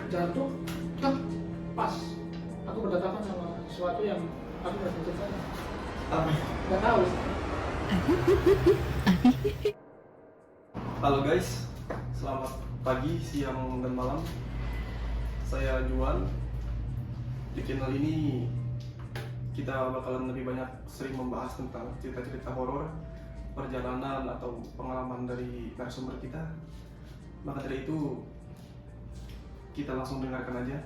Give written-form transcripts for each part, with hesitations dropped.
jatuh, tak pas. Aku bertatapan sama sesuatu yang aku nggak ceritakan. Apa? Nggak tahu. Halo guys, selamat pagi, siang, dan malam. Saya Juan. Di channel ini kita bakalan lebih banyak sering membahas tentang cerita-cerita horor, perjalanan atau pengalaman dari narasumber kita. Maka dari itu kita langsung dengarkan aja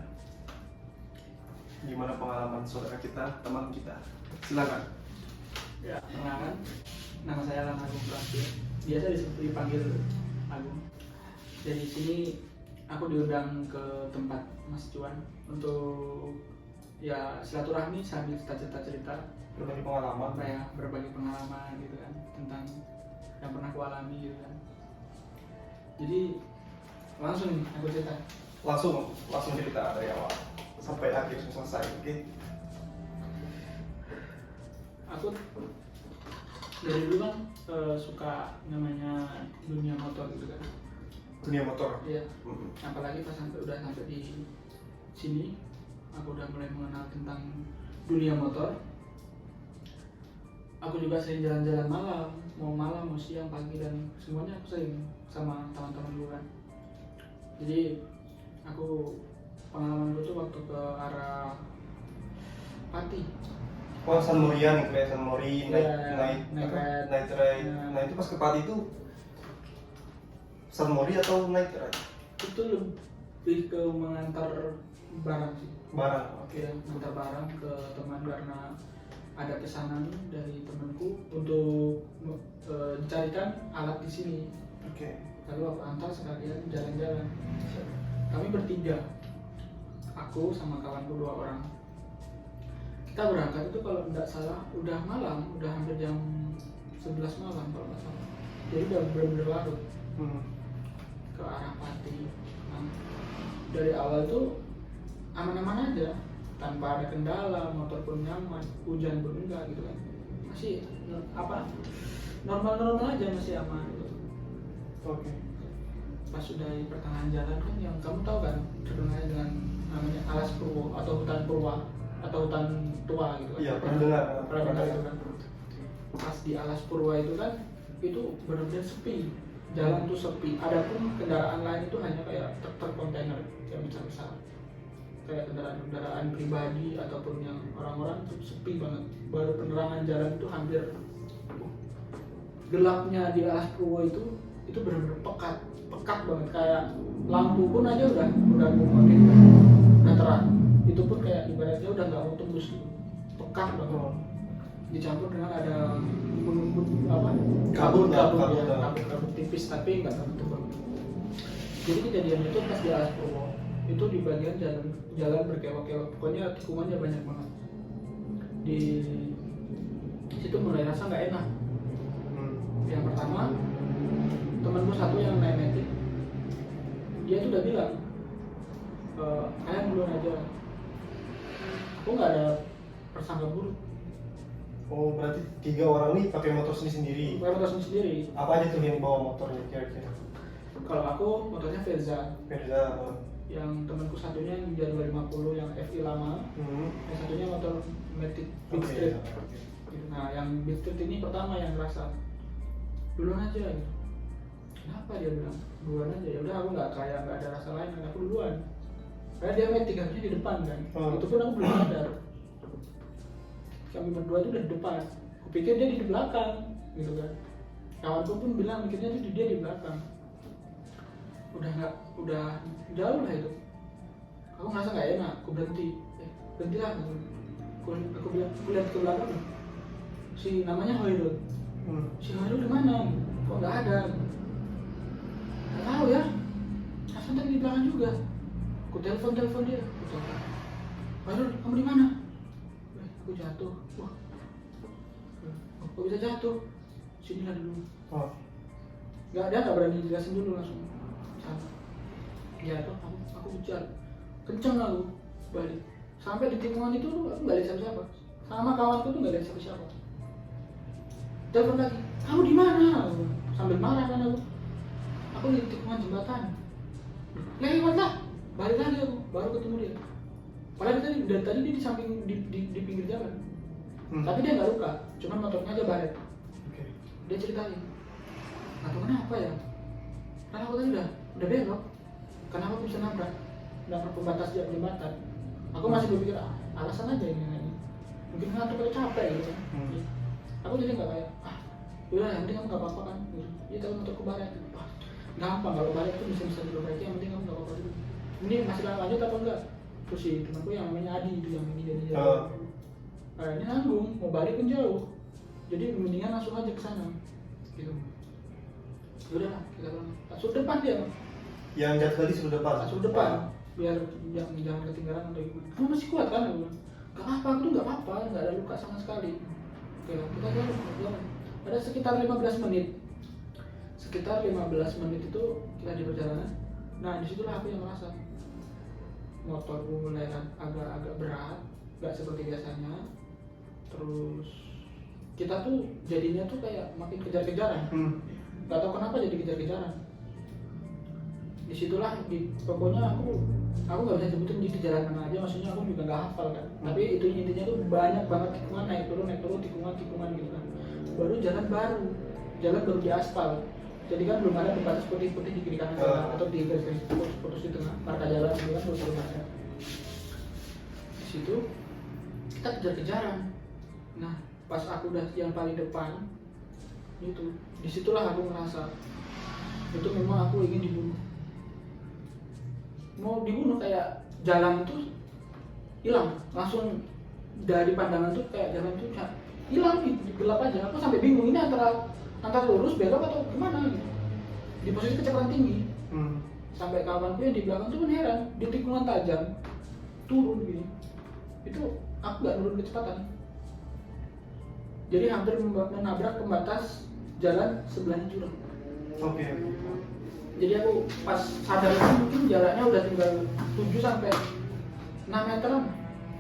gimana pengalaman saudara kita, teman kita. Silakan. Ya, perkenalkan, nama saya Alan Agung Prasetyo. Biasa dipanggil Agung. Dari sini aku diundang ke tempat Mas Juan untuk ya silaturahmi sambil cerita-cerita Berbagi pengalaman. apa ya, berbagi pengalaman gitu kan tentang yang pernah aku alami gitu kan. Jadi langsung nih aku cerita. Langsung cerita dari awal sampai akhir selesai, oke? Aku dari dulu kan suka namanya dunia motor gitu kan. Dunia motor. Iya. Apalagi pas udah sampai di sini, aku udah mulai mengenal tentang dunia motor. Aku juga sering jalan-jalan malam, mau siang, pagi, dan semuanya aku sering sama teman-teman gue kan. Jadi aku pengalaman tuh waktu ke arah Pati. Oh, San Morian nih, kayak San Mori, Night ride. Nah itu pas ke Pati itu San Mori atau night ride? Itu lebih ke mengantar barang sih. Barang. Oke, mengantar barang ke teman karena ada pesanan dari temanku untuk dicarikan alat di sini. Oke. Lalu aku antar sekalian jalan-jalan. Kami bertiga, aku sama kawanku 2 orang. Kita berangkat itu kalau tidak salah udah malam, udah hampir jam 11 malam kalau nggak salah. Jadi udah benar-benar larut ke arah Pati. Nah, dari awal tuh aman-aman aja, tanpa ada kendala, motor pun nyaman, hujan pun enggak gitu kan. Masih normal-normal aja, masih aman gitu. Oke. Pas sudah di pertengahan jalan kan, yang kamu tahu kan terkenal dengan namanya Alas Purwo atau hutan Purwa atau hutan tua gitu kan. Iya, pernah dengar. Pernah dengar itu kan. Pas di Alas Purwa itu kan, itu benar-benar sepi. Jalan tuh sepi. Adapun kendaraan lain itu hanya kayak truk kontainer yang besar-besar. Kayak kendaraan pribadi ataupun yang orang-orang tuh sepi banget. Baru penerangan jalan itu hampir gelapnya di Alas Purwo itu benar-benar pekat banget, kayak lampu pun aja udah makin udah terang. Itu pun kayak ibaratnya udah nggak mau tembus gitu. Pekat banget. Dicampur dengan ada kabut tipis tapi nggak terlalu tebal. Jadi kejadian itu pas di Alas Purwo itu di bagian jalan berkelok-kelok, pokoknya tikungannya banyak banget. Di situ mulai rasa nggak enak. Yang pertama, temanku satu yang naik metik, dia tuh udah bilang, kalian duluan aja, aku nggak ada persangka buruk. Oh, berarti 3 orang nih pakai motor sendiri. Pakai motor sendiri. Apa aja tuh yang bawa motornya kira-kira? Kalau aku motornya Verza. Yang temanku satunya yang Ninja 250 yang FI lama. Yang satunya motor Matic Beat Street. Nah, yang Beat Street ini pertama yang ngerasa duluan aja gitu. Kenapa dia bilang duluan aja? Ya udah, aku nggak ada rasa lain kan, aku duluan. Karena dia Matic harusnya di depan kan. Itu pun aku belum sadar. Kami berdua itu udah di depan. Kupikir dia di belakang, gitu kan. Kawanku pun bilang mikirnya itu dia di belakang. Udah jauh lah itu. Aku ngerasa nggak enak, aku berhenti. Berhentilah. Aku bilang, aku lihat ke belakang. Si namanya Hoirul. Si Hoirul di mana? Kok nggak ada? Nggak tahu ya. Hasan tadi di belakang juga. Aku telepon dia. Hoirul, kamu di mana? Aku jatuh. Wah, kok bisa jatuh? Sinilah dulu. Dia nggak berani jelasin dulu, langsung sama. Jatuh, aku hujan. Kenceng aku balik. Sampai di tikungan itu aku nggak lihat siapa-siapa. Sama kawanku tuh nggak lihat siapa-siapa. Telepon lagi, kamu di mana? Sambil marah kan aku. Aku di tikungan jembatan. Lewat lah. balik lagi aku baru ketemu dia. Padahal dari tadi dia di samping di pinggir jalan. Tapi dia nggak luka, cuman motornya aja baret. Dia ceritain, atau kenapa ya? Karena aku tadi udah belok, karena aku bisa nabrak pembatas jembatan. Aku masih berpikir alasan aja ini, mungkin ngantuk atau capek gitu kan. Aku jadi nggak kayak udah yang penting kamu nggak apa-apa kan? Iya tahu motorku baret. Gampang kalau baret itu bisa diperbaiki, yang penting kamu nggak apa-apa dulu. Ini masih lanjut apa enggak? Terus si temanku yang namanya Adi itu yang ini jadi ini nanggung, mau balik pun jauh, jadi mendingan langsung aja ke sana, gitu. Udah, kita pulang. Langsung depan dia. Yang jatuh tadi sudah depan. Langsung depan, biar jangan ketinggalan atau gimana. Kamu masih kuat kan? Gak apa-apa, aku tuh gak apa-apa, gak ada luka sama sekali. Oke, kita jalan. Ada sekitar 15 menit. Sekitar 15 menit itu kita di perjalanan. Nah, disitulah aku yang merasa motorku mulai agak berat, gak seperti biasanya. Terus kita tuh jadinya tuh kayak makin kejar-kejaran. Gak tau kenapa jadi kejar-kejaran. Disitulah pokoknya aku gak bisa sebutin di kejaran mana aja, maksudnya aku juga gak hafal kan. Tapi itu intinya tuh banyak banget tikungan, naik turun, tikungan gitu kan. Baru jalan baru di aspal. Jadi kan belum ada pembatas putih-putih di kiri kanan atau di garis-garis putus di tengah marka jalan gitu kan, belum ada. Di situ kita kejar-kejaran. Nah, pas aku udah yang paling depan itu, disitulah aku ngerasa itu memang aku ingin dibunuh. Mau dibunuh, kayak jalan itu hilang, langsung dari pandangan tuh kayak jalan tuh hilang gitu, gelap aja. Aku sampai bingung ini antara lurus belok atau gimana gitu. Di posisi kecepatan tinggi. Sampai kawanku yang di belakang tuh pun heran, di tikungan tajam turun gini. Itu aku nggak nurun kecepatan. Jadi hampir menabrak pembatas jalan sebelahnya jurang. Jadi aku pas sadar itu mungkin jaraknya udah tinggal 7 sampai 6 meteran.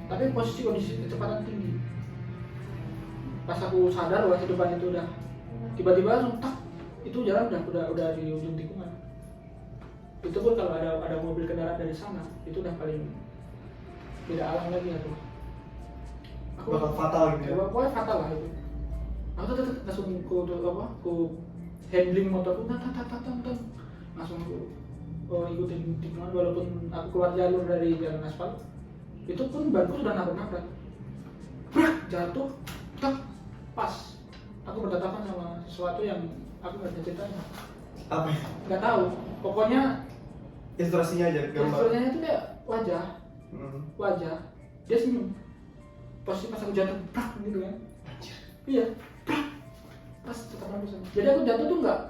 Tapi kondisi kecepatan tinggi. Pas aku sadar bahwa di depan itu udah tiba-tiba langsung tak, itu jalan udah di ujung tikungan. Itu pun kalau ada mobil kendaraan dari sana, itu udah paling tidak alang lagi aku bakal fatal gitu ya? Pokoknya fatal lah itu. Aku tuh langsung ku handling motorku, langsung aku ikutin tikungan walaupun aku keluar jalur dari jalan aspal. Itu pun banku sudah nabrak, jatuh, tak, pas. Aku bertatapan sama sesuatu yang aku nggak bisa ceritain. Apa? Nggak tahu. Pokoknya ilustrasinya aja, gambar. Ilustrasinya itu kayak wajah, dia senyum. Pas aku jatuh, gitu kan. Iya, pas tatapan aku. Jadi aku jatuh tuh nggak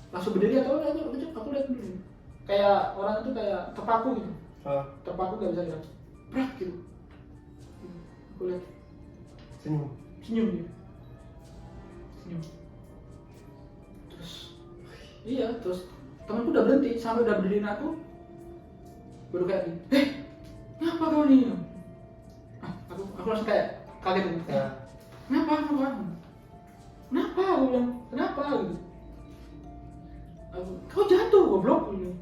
langsung berdiri atau aku lihat dulu. Kayak orang itu kayak terpaku gitu. Terpaku nggak bisa gerak. Gitu. Aku lihat. Senyum dia. Terus temanku udah berhenti sampai udah berdiriin aku, baru kayak gini, ngapa kau nih? Aku langsung kayak kaget gitu. Kenapa? Aku bilang, kenapa gitu? Kau jatuh goblok ini.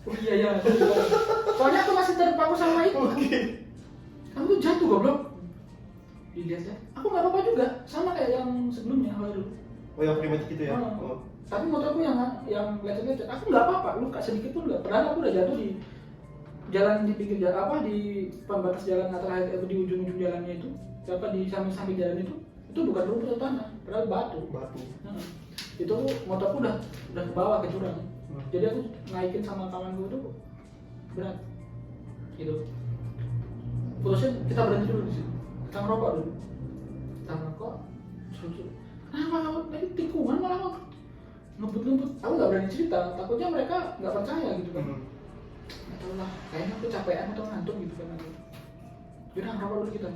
Oh iya. Soalnya aku masih terpaku sama itu. Kamu tuh jatuh goblok. Dilihat ya, aku nggak apa-apa juga, sama kayak yang sebelumnya dulu. Yang primitif itu ya? Tapi motorku yang lecet-lecet, aku nggak apa-apa, luka sedikit pun nggak. Padahal aku udah jatuh di jalan, di pinggir jalan, di pembatas jalan antara di ujung-ujung jalannya itu, di samping-samping jalan itu bukan rumput atau tanah, padahal batu. Itu motorku udah ke bawah ke jurang. Jadi aku naikin sama kawanku itu berat, gitu. Putusnya kita berhenti dulu di situ. Kita ngerokok dulu. Kenapa kamu tadi tikungan malah ngebut-ngebut? Aku nggak berani cerita, takutnya mereka nggak percaya gitu kan. Nggak tahu lah, kayaknya aku capean atau ngantuk gitu kan. Yaudah ngerokok dulu kita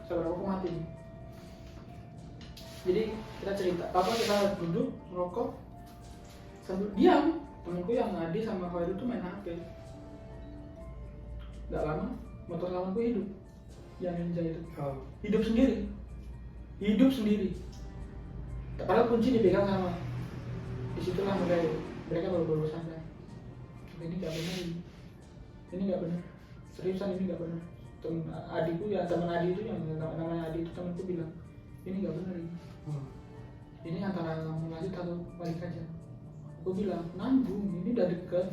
sampai rokok mati. Jadi kita cerita, kita duduk ngerokok sambil diam. Temenku yang Adi sama Khairul tuh main HP. Nggak lama motor lawanku hidup, yang ninja itu hidup sendiri. Padahal kunci dipegang sama. Disitulah mereka baru sadar. ini nggak benar ini nggak benar, seriusan ini nggak benar. Temen adikku ya, teman adik itu yang namanya adik itu temanku bilang ini nggak benar ini antara kamu lanjut atau balik aja. Aku bilang nanggung, ini udah deket,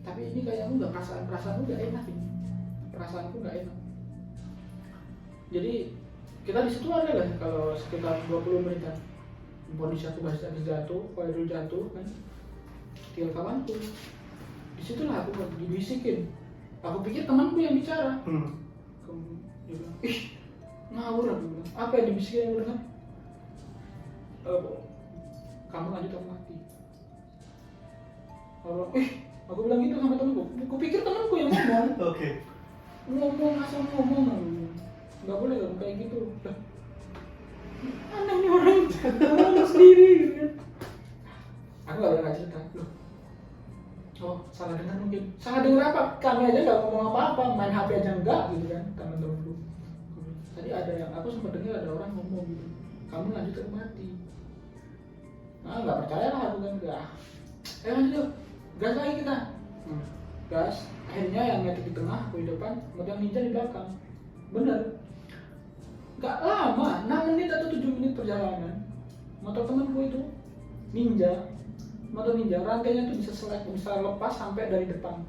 tapi ini kayaknya nggak, perasaanku nggak enak ini, perasaanku nggak enak. Jadi kita di situ ada lah kalau sekitar 20 menitan. Kondisi aku bahasa jatuh, Khairul jatuh kan, tinggal kawanku. Disitulah aku dibisikin. Aku pikir temanku yang bicara. Dia bilang, ih ngawur, aku bilang. Apa yang dibisikin? Aku bilang, kamu lanjut aku mati. Aku bilang gitu sama temanku. Aku pikir temanku yang ngomong. Oke. Ngomong asal ngomong. Nggak boleh kamu kayak gitu. Aneh nih orang sendiri gitu kan. Aku nggak boleh cerita. Oh, salah dengar mungkin. Salah dengar apa? Kami aja nggak ngomong apa-apa, main HP aja enggak gitu kan, teman-temanku. Tadi ada yang aku sempat dengar ada orang ngomong gitu, kamu lanjut ke mati. Nah, nggak percaya lah aku kan, enggak. Lanjut, gas lagi kita. Gas. Akhirnya yang ngetik di tengah, aku di depan, kemudian ninja di belakang. Bener. Nggak lama, 6 menit atau 7 menit perjalanan. Motor temanku itu ninja. Motor ninja, rantainya itu bisa lepas sampai dari depan.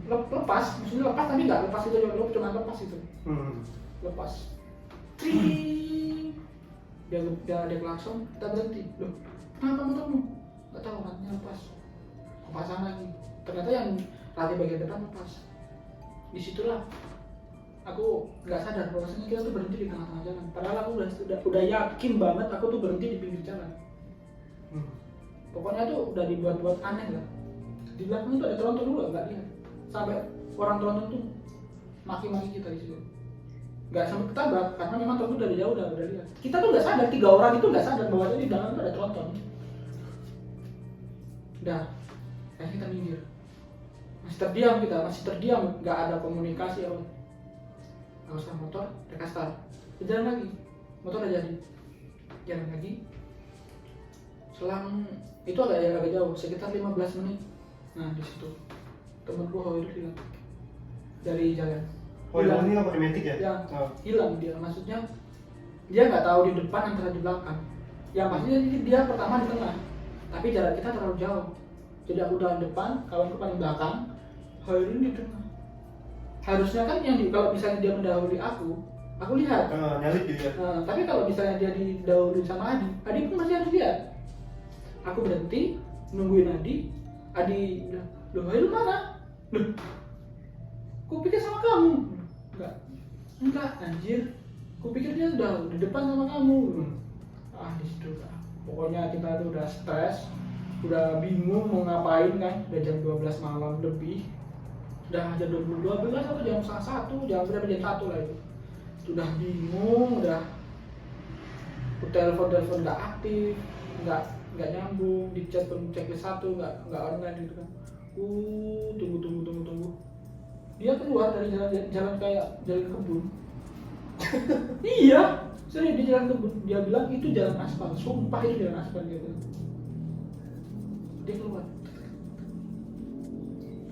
Lepas, maksudnya lepas tapi nggak lepas itu, cuma lepas itu. Lepas. Tring. Dia klakson, kita berhenti. Loh, kenapa motormu? Nggak tahu, rantainya lepas. Aku pasang lagi. Ternyata yang rantai bagian depan lepas. Disitulah aku nggak sadar bahwasanya kita tuh berhenti di tengah-tengah jalan. Padahal aku udah yakin banget aku tuh berhenti di pinggir jalan. Pokoknya tuh udah dibuat-buat aneh lah. Di belakang itu ada tronton dulu, nggak lihat. Sampai orang tronton tuh maki-maki kita di situ. Nggak sampai ketabrak karena memang tronton dari jauh udah lihat. Kita tuh nggak sadar, 3 orang itu nggak sadar bahwa di belakang itu ada tronton. Udah, kayak kita minggir. Masih terdiam, nggak ada komunikasi apa. Langsung motor, dekat start. Jalan lagi, motor udah jadi. Jalan lagi. Selang itu agak jauh, sekitar 15 menit. Nah di situ temanku Hoirul hilang dari jalan. Hoirul ini apa metik ya? Ya, hilang dia. Maksudnya dia nggak tahu di depan antara di belakang. Yang pastinya dia pertama di tengah, tapi jarak kita terlalu jauh. Jadi aku udah depan, kawanku paling belakang, Hoirul di tengah. Harusnya kan kalau misalnya dia mendahului aku lihat. Nyalip gitu ya. Tapi kalau misalnya dia didahului sama Adi pun masih harus lihat. Aku berhenti, nungguin Adi bilang, loh Hoirul mana? Loh, ku pikir sama kamu. Enggak anjir, ku pikir dia udah di depan sama kamu. Di situ lah. Pokoknya kita tuh udah stres, udah bingung mau ngapain kan, udah jam 12 malam lebih. Udah jam 12 atau jam 1, jam 1 lah itu. Sudah bingung, udah telepon nggak aktif, nggak nyambung, di chat pun checklist 1 nggak online gitu kan. Tunggu. Dia keluar dari jalan kayak jalan kebun. Iya, serius di jalan kebun. Dia bilang itu jalan aspal, sumpah itu jalan aspal gitu. Dia keluar.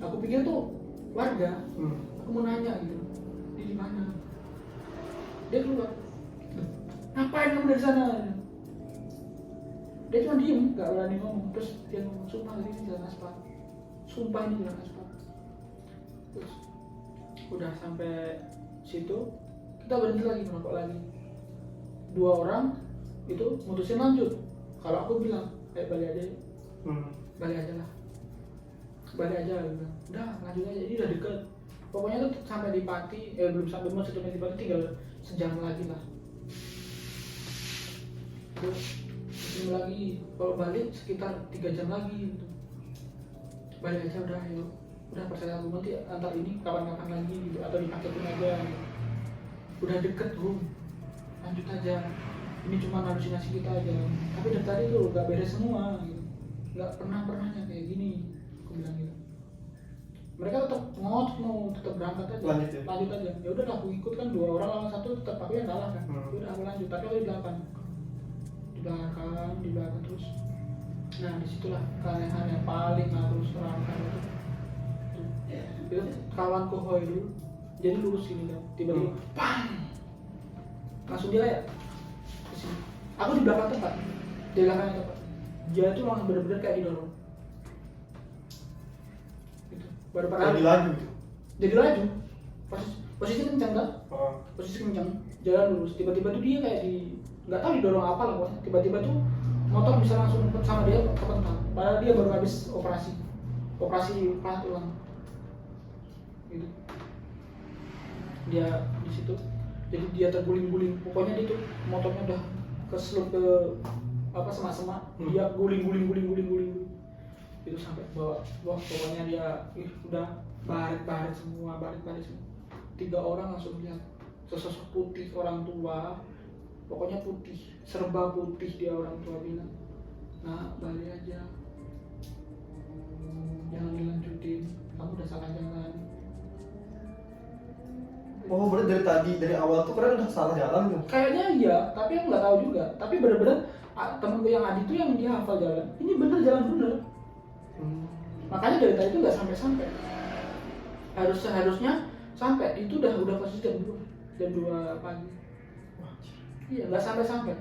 Aku pikir tuh warga. Aku mau nanya gitu, dia di mana? Dia keluar. Ngapain kamu dari sana? Dia cuma diem, gak berani ngomong. Terus dia ngomong, sumpah ini jalan aspal. Sumpah ini jalan aspal. Terus udah sampai situ, kita berhenti lagi, merokok lagi. 2 orang itu mutusin lanjut. Kalau aku bilang, balik aja. Balik aja lah. Balik aja gitu. Udah lanjut aja, ini udah deket. Pokoknya tuh sampai di Pati, belum sampai mau di Pati, tinggal sejam lagi lah. Terus lagi, kalau balik sekitar 3 jam lagi gitu. Balik aja udah, ayo. Udah percaya aku, nanti antar ini kapan-kapan lagi gitu, atau dipaketin aja gitu. Udah deket bro, lanjut aja. Ini cuma halusinasi kita aja. Tapi dari tadi tuh gak beres semua gitu. Gak pernahnya kayak gini, aku bilang gitu. Mereka tetap mau tetap berangkat aja, lanjut aja. Ya udah aku ikut kan, 2 orang lawan 1, tetap aku yang kalah kan. Udah aku lanjut, tapi aku di belakang terus Nah disitulah keanehan yang paling aku seramkan itu kawanku Hoirul jadi lurus gini kan tiba-tiba pang langsung dia kayak kesini. Aku di belakang tempat di belakangnya tempat dia itu langsung bener-bener kayak didorong gitu. Baru padahal Jadi laju gitu. jadi laju posisi kencang kan posisi kencang jalan lurus tiba-tiba tuh dia kayak nggak tahu didorong apa lah pokoknya tiba-tiba tuh motor bisa langsung sama dia kepental padahal dia baru habis operasi patah tulang gitu. Dia di situ jadi dia terguling-guling pokoknya dia tuh motornya udah keselup ke apa semak-semak dia guling itu sampai bawa pokoknya dia udah baret semua 3 orang langsung lihat sesosok putih orang tua pokoknya putih serba putih dia orang tua bilang nah balik aja jangan dilanjutin kamu udah salah jalan. Oh berarti dari awal tuh kalian udah salah jalan tuh? Kayaknya iya tapi aku nggak tahu juga tapi bener-bener temenku yang Adi tuh yang dia hafal jalan ini jalan bener. Makanya dari tadi itu nggak sampai seharusnya sampai itu udah posisi jam 2 pagi. Iya nggak sampai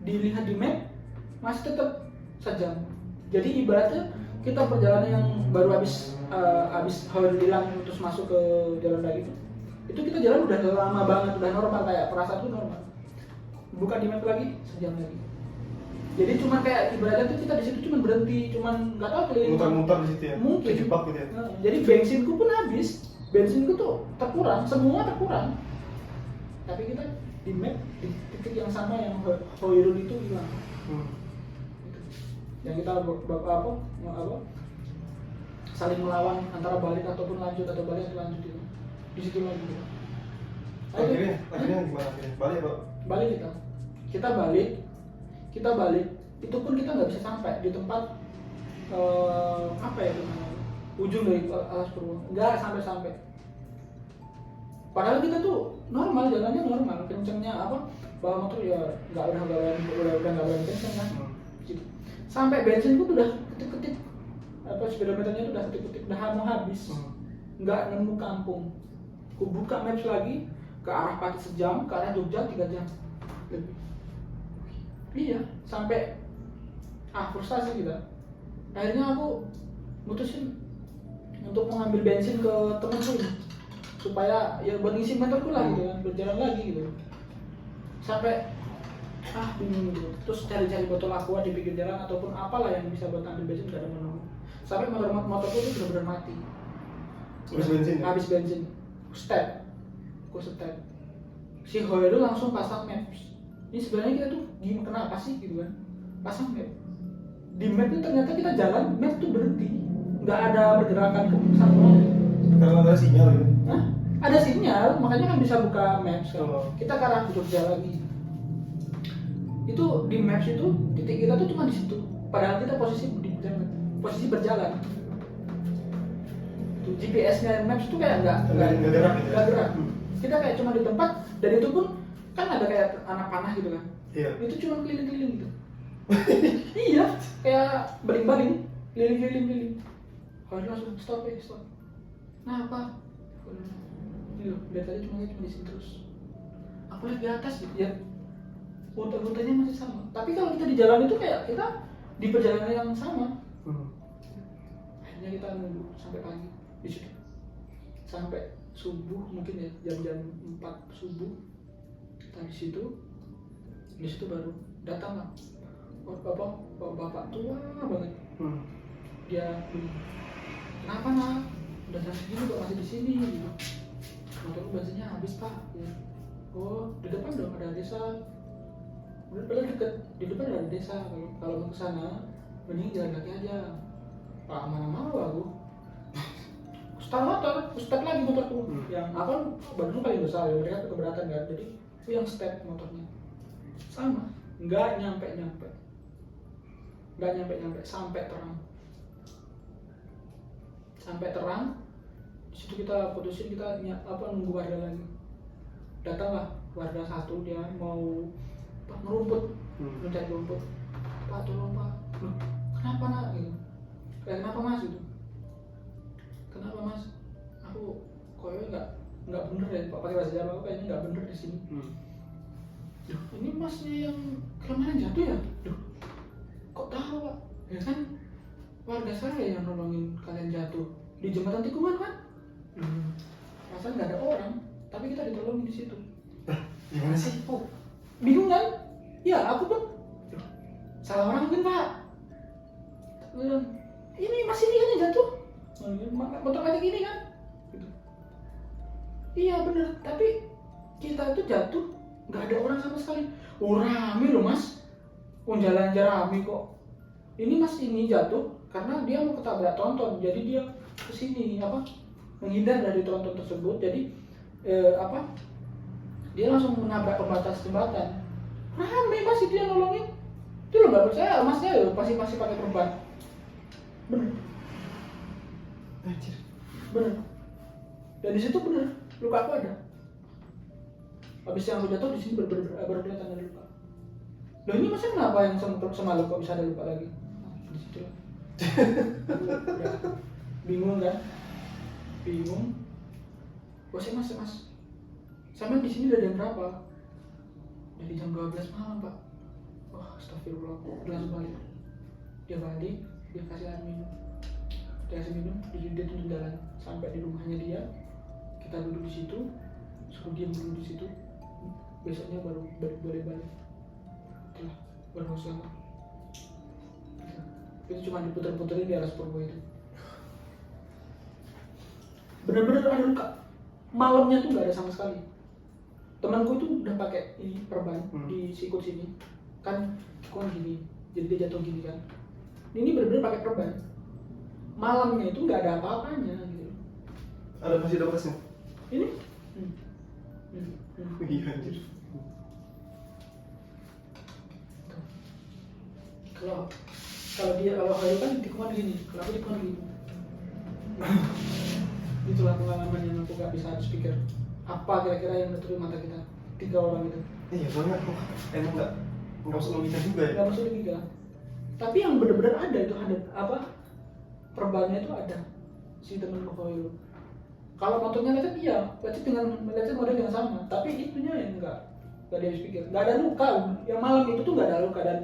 dilihat di map masih tetap sejam jadi ibaratnya kita perjalanan yang baru habis Hoirul hilang terus masuk ke jalan lagi itu kita jalan udah lama banget udah normal kayak perasaan tuh normal buka di map lagi sejam lagi jadi cuma kayak ibaratnya tuh kita di situ cuma berhenti cuman nggak tahu keliling muter-muter di situ ya mungkin kejebak gitu ya jadi bensinku pun habis bensinku tuh semua terkurang tapi kita di map di titik yang sama yang Hoirul itu hilang yang kita apa saling melawan antara balik ataupun lanjut atau balik atau lanjut itu di situ lagi akhirnya gimana balik Pak? Balik kita balik itu pun kita nggak bisa sampai di tempat apa ya namanya ujung dari Alas Purwo nggak sampai padahal kita tuh normal jalannya normal kencengnya apa bawa motor ya udah nggak berani kenceng kan gitu. Sampai bensinku tuh udah ketik apa speedometernya tuh udah ketik udah mau habis nggak nemu kampung ku buka maps lagi ke arah Pati sejam ke arah Jogja 3 jam lebih iya sampai frustasi kita akhirnya aku mutusin untuk mengambil bensin ke temenku supaya ya buat ngisi motorku lah gitu kan berjalan lagi gitu sampai bingung gitu terus cari botol aqua di pinggir jalan ataupun apalah yang bisa buat ambil bensin gak ada menemu sampai motorku itu benar-benar mati habis bensin aku step si Hoirul langsung pasang maps ini sebenarnya kita tuh gimana kenapa sih gitu kan pasang map di map itu ternyata kita jalan map tuh berhenti nggak ada pergerakan ke sana karena ada sinyal gitu ada sinyal makanya kan bisa buka maps kan kita ke arah Jogja lagi itu di maps itu titik kita tuh cuma di situ padahal kita posisi berjalan GPS-nya maps itu kayak nggak gerak kita kayak cuma di tempat dan itu pun kan ada kayak anak panah gitu kan itu cuma keliling-keliling gitu iya kayak baling-baling keliling harus langsung stop nah apa ini loh dari tadi cuma di sini terus aku lihat di atas gitu ya rute-rutenya masih sama tapi kalau kita di jalan itu kayak kita di perjalanan yang sama akhirnya kita nunggu sampai pagi di situ sampai subuh mungkin ya jam 4 subuh kita di situ baru datang lah bapak tua banget dia kenapa nak udah jam segini kok masih di sini gitu motor bensinnya habis pak ya. Oh di depan dong ada desa padahal deket di depan ada desa kalau mau ke sana mending jalan kaki aja pak mana mau aku start lagi motorku yang apa badan paling besar ya mereka keberatan kan jadi aku yang step motornya sama nggak nyampe sampai terang di situ kita putusin kita nunggu warga lagi datanglah warga satu dia mau ngerumput mencari rumput pak tolong pak kenapa nak gitu, kenapa mas gitu, kenapa mas, aku koynya nggak bener ya pak, pakai bahasa Jawa aku kayaknya nggak bener di sini. Duh, ini masnya yang kelemahan jatuh ya? Duh, kok tahu pak? Ya kan warga saya yang nolongin kalian jatuh di jembatan tikungan kan? Masa nggak ada orang, tapi kita ditolongin di situ. Gimana sih? Oh, bingung kan? Ya aku pun duh, salah orang mungkin pak. Ini masih ini kan yang jatuh, motor metik ini kan? Gitu. Iya bener, tapi kita itu jatuh nggak ada orang sama sekali. Oh rame loh mas, jalan rame kok. Ini mas ini jatuh karena dia mau ketabrak tronton, jadi dia kesini menghindar dari tronton tersebut. Jadi dia langsung menabrak pembatas jembatan. Rame mas itu yang nolongin. Itu lo nggak percaya masnya loh pasti pakai perban. Bener. Anjir. Bener. Dan di situ bener luka aku ada. Habis yang aku jatuh di sini baru kelihatan ada luka. Loh ini masa kenapa yang semalam kok bisa ada luka lagi? Di situ lah. Bingung kan? Bingung. Bosnya mas. Sampai di sini udah jam berapa? Dari jam 12 malam pak. Wah astagfirullah. Dia langsung balik. Dia balik, dia kasih air minum. Dia kasih minum, dia tuntun jalan sampai di rumahnya dia. Kita duduk di situ, suruh dia duduk di situ. Besoknya baru boleh balik. Itulah baru selama. Itu cuma diputer-puterin di atas Purwo itu. Bener-bener ada luka. Malamnya tuh nggak ada sama sekali. Temanku itu udah pakai ini perban di sikut sini, kan tikungan gini, jadi dia jatuh gini kan. Ini bener-bener pakai perban. Malamnya itu nggak ada apa-apanya gitu. Ada masih ada bekasnya? Ini? Iya anjir. Kalau Hayu kan tikungan gini, kenapa tikungan gini? Itulah pengalaman yang aku gak bisa habis pikir. Apa kira-kira yang menutupi mata kita? 3 orang itu. Iya soalnya aku emang nggak usah logika juga ya. Nggak masuk logika. Tapi yang benar-benar ada itu perbannya itu ada si temanku Hayu. Kalau motornya lecet iya, lecet model yang sama. Tapi itunya yang nggak dia habis pikir. Nggak ada luka. Yang malam itu tuh nggak ada luka dan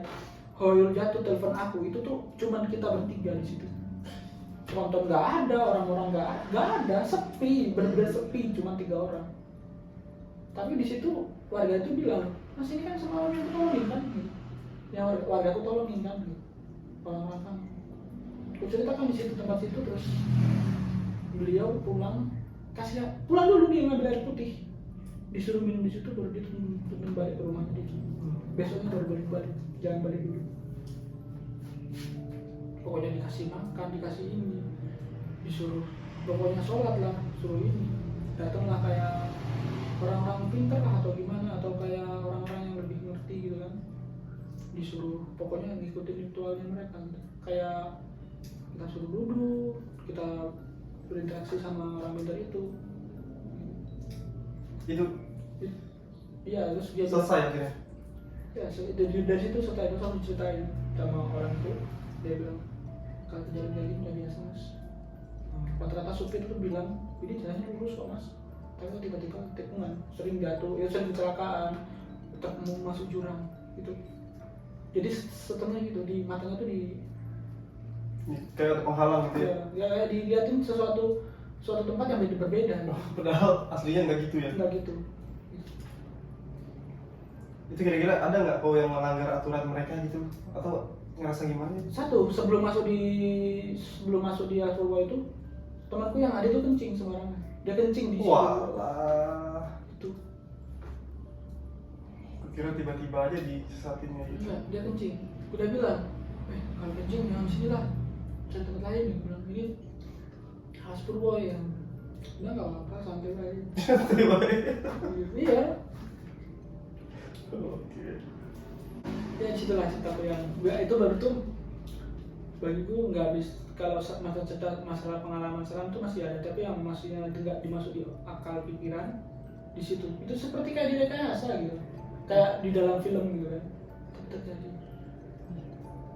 Hoyul jatuh telepon aku itu tuh cuman kita bertiga di situ. Penonton nggak ada, orang-orang nggak ada, sepi, bener-bener sepi, cuma 3 orang. Tapi di situ warga itu bilang, mas ini kan semalam yang tolongin kan, yang warga aku tolongin kan, orang-orang kan. Aku ceritakan di situ tempat situ terus beliau pulang dulu dia ngambil air putih, disuruh minum di situ baru dia turun balik ke rumah dia. Besoknya baru balik, jangan balik dulu. Pokoknya dikasih makan, dikasih ini, disuruh pokoknya sholat lah, suruh ini, datanglah kayak orang-orang pintar lah atau gimana, atau kayak orang-orang yang lebih ngerti gitu kan, disuruh pokoknya ngikutin ritualnya mereka gitu. Kayak kita suruh duduk, kita berinteraksi sama orang pintar itu. Iya, terus dia selesai akhirnya. Ya, dari situ setelah itu langsung diceritain sama orang itu, dia bilang kalau kejadian kayak gini udah biasa mas. Rata-rata supir itu bilang ini jalannya lurus kok mas, tapi tiba-tiba tikungan, sering jatuh, ya sering kecelakaan, tetap mau masuk jurang gitu. Jadi setelahnya gitu di matanya tuh kayak penghalang gitu ya. Ya dilihatin suatu tempat yang berbeda. Padahal aslinya nggak gitu ya. Nggak gitu. Itu kira-kira ada nggak kau yang melanggar aturan mereka gitu atau ngerasa gimana? Satu, sebelum masuk di Purwo itu temanku yang ada itu kencing sembarangan. Dia kencing di situ. Walah. Itu. Kira tiba-tiba aja disesatinnya gitu. Iya, dia kencing. Udah bilang, kalau kencing jangan sini lah, cari tempat lain. Dia bilang ini khas Purwo ya. Udah nggak apa-apa, santai aja. Iya. Oke. Ya situlah ceritaku yang itu baru tuh bagiku nggak habis. Kalau masalah pengalaman seram tuh masih ada, tapi yang masih nggak dimasuk di akal pikiran di situ. Itu seperti kayak di rekayasa gitu, kayak di dalam film gitu kan, terjadi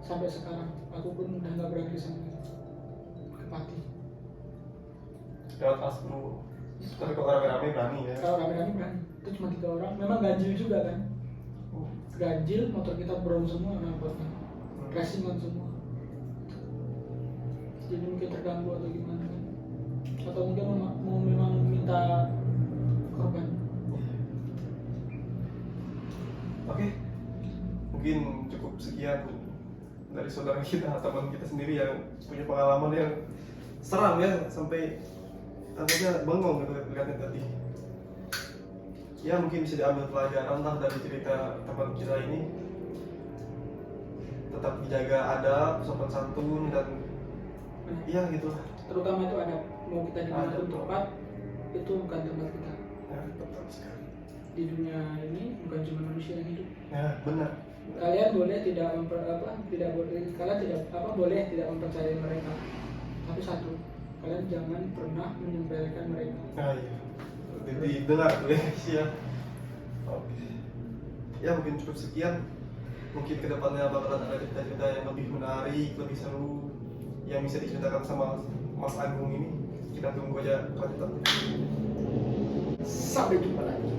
sampai sekarang. aku pun udah nggak berani sama ke Pati. Lewat kelas 10. Tapi kalau rame-rame berani ya. Kalau rame-rame berani, itu cuma 3 orang, memang ganjil juga kan. Ganjil, motor kita brom semua knalpotnya, racingan semua. Jadi mungkin terganggu atau gimana kan, atau mungkin mau memang minta korban. Oke, mungkin cukup sekian dari saudara kita, teman kita sendiri yang punya pengalaman yang seram ya, sampai anaknya bengong gitu lihatnya tadi. Ya mungkin bisa diambil pelajaran lah dari cerita teman kita ini. Tetap dijaga adab, sopan santun, dan ya gitulah. Terutama itu ada, mau kita di mana Adab, pun tempat, itu bukan tempat kita. Ya, betul sekali. Di dunia ini bukan cuma manusia yang hidup. Ya, benar. Kalian boleh tidak boleh tidak mempercayai mereka, tapi satu, kalian jangan pernah menyepelekan mereka. Nah, iya. Didengar tuh ya, guys ya. Oke. Ya mungkin cukup sekian. Mungkin kedepannya bakalan ada cerita-cerita yang lebih menarik, lebih seru, yang bisa diceritakan sama Mas Agung ini. Kita tunggu aja kelanjutannya. Sampai jumpa lagi.